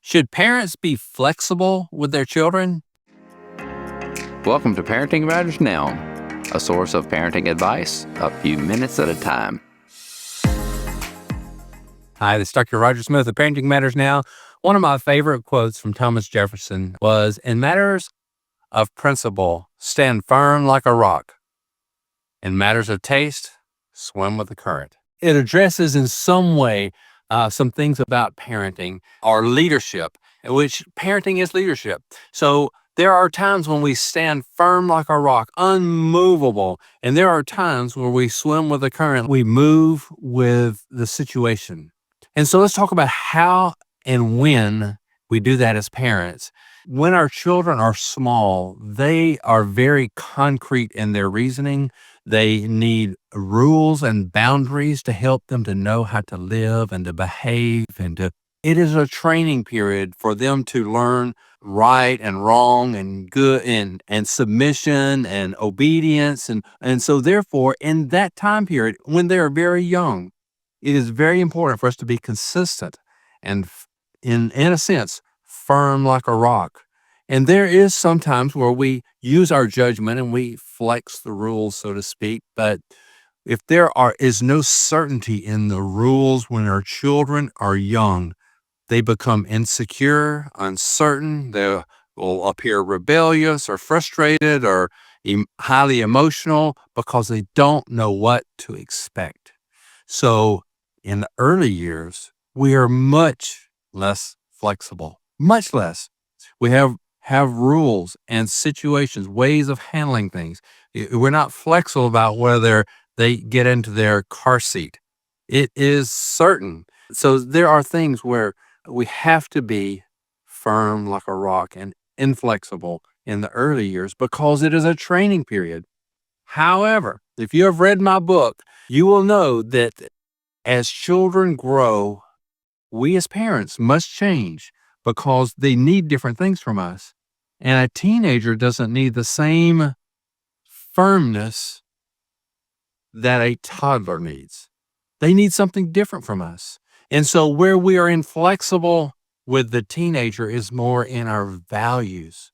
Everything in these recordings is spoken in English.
Should parents be flexible with their children? Welcome to Parenting Matters Now, a source of parenting advice a few minutes at a time. Hi, this is Dr. Roger Smith of Parenting Matters Now. One of my favorite quotes from Thomas Jefferson was, "In matters of principle, stand firm like a rock. In matters of taste, swim with the current." It addresses in some way some things about parenting or leadership, in which parenting is leadership. So there are times when we stand firm like a rock, unmovable. And there are times where we swim with the current. We move with the situation. And so let's talk about how and when we do that as parents. When our children are small, they are very concrete in their reasoning. They need rules and boundaries to help them to know how to live and to behave it is a training period for them to learn right and wrong and good and submission and obedience. And so therefore, in that time period, when they are very young, it is very important for us to be consistent and in a sense, firm like a rock. And there is sometimes where we use our judgment and we flex the rules, so to speak. But if is no certainty in the rules when our children are young, they become insecure, uncertain. They will appear rebellious or frustrated or highly emotional because they don't know what to expect. So in the early years, we are much less flexible, much less. We have rules and situations, ways of handling things. We're not flexible about whether they get into their car seat. It is certain. So there are things where we have to be firm like a rock and inflexible in the early years because it is a training period. However, if you have read my book, you will know that as children grow, we as parents must change because they need different things from us. And a teenager doesn't need the same firmness that a toddler needs. They need something different from us. And so where we are inflexible with the teenager is more in our values.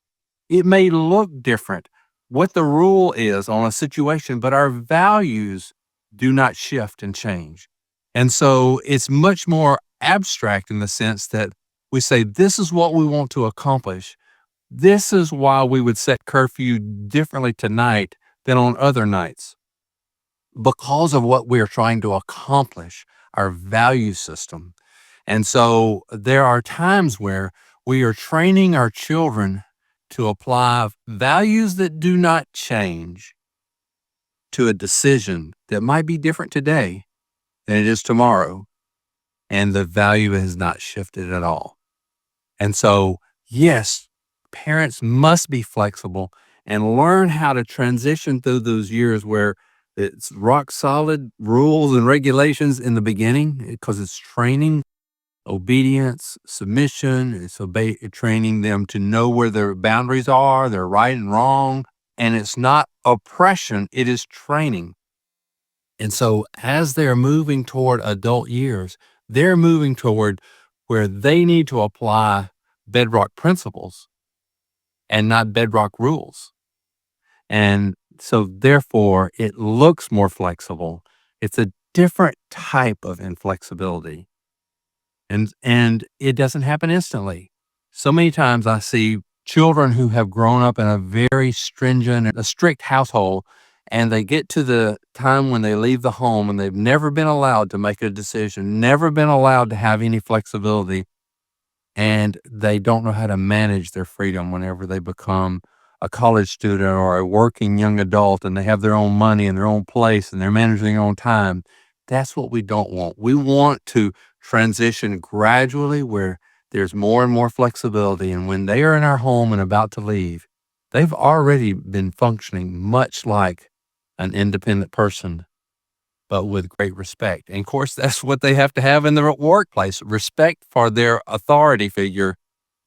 It may look different what the rule is on a situation, but our values do not shift and change. And so it's much more abstract in the sense that we say, this is what we want to accomplish. This is why we would set curfew differently tonight than on other nights, because of what we're trying to accomplish, our value system. And so there are times where we are training our children to apply values that do not change to a decision that might be different today than it is tomorrow, and the value has not shifted at all. And so, yes, parents must be flexible and learn how to transition through those years where it's rock solid rules and regulations in the beginning because it's training, obedience, submission. It's training them to know where their boundaries are, their right and wrong. And it's not oppression, it is training. And so as they're moving toward adult years, they're moving toward where they need to apply bedrock principles and not bedrock rules. And so therefore it looks more flexible. It's a different type of inflexibility. And it doesn't happen instantly. So many times I see children who have grown up in a very stringent, a strict household, and they get to the time when they leave the home and they've never been allowed to make a decision, never been allowed to have any flexibility, and they don't know how to manage their freedom whenever they become a college student or a working young adult and they have their own money and their own place and they're managing their own time. That's what we don't want. We want to transition gradually where there's more and more flexibility. And when they are in our home and about to leave, they've already been functioning much like an independent person, but with great respect. And of course, that's what they have to have in the workplace, respect for their authority figure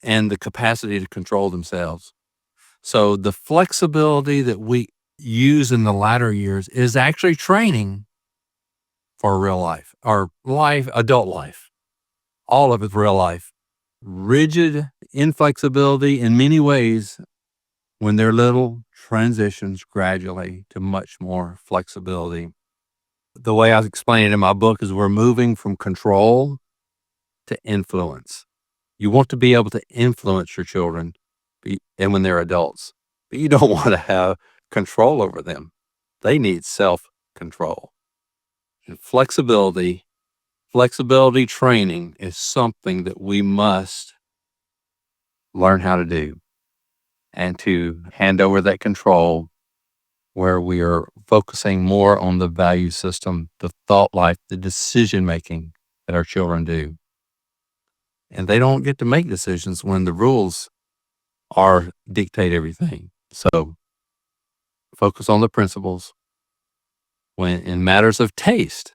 and the capacity to control themselves. So the flexibility that we use in the latter years is actually training for real life, or life, adult life. All of it's real life. rigid inflexibility in many ways when they're little, transitions gradually to much more flexibility. The way I explain it in my book is we're moving from control to influence. You want to be able to influence your children and when they're adults, but you don't want to have control over them. They need self-control. And flexibility training is something that we must learn how to do and to hand over that control where we are focusing more on the value system, the thought life, the decision making that our children do. And they don't get to make decisions when the rules dictate everything. So focus on the principles. When in matters of taste,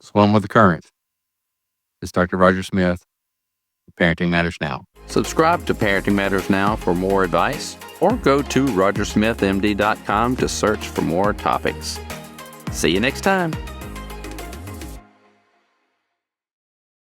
swim with the current. It's Dr. Roger Smith, Parenting Matters Now. Subscribe to Parenting Matters Now for more advice, or go to rogersmithmd.com to search for more topics. See you next time.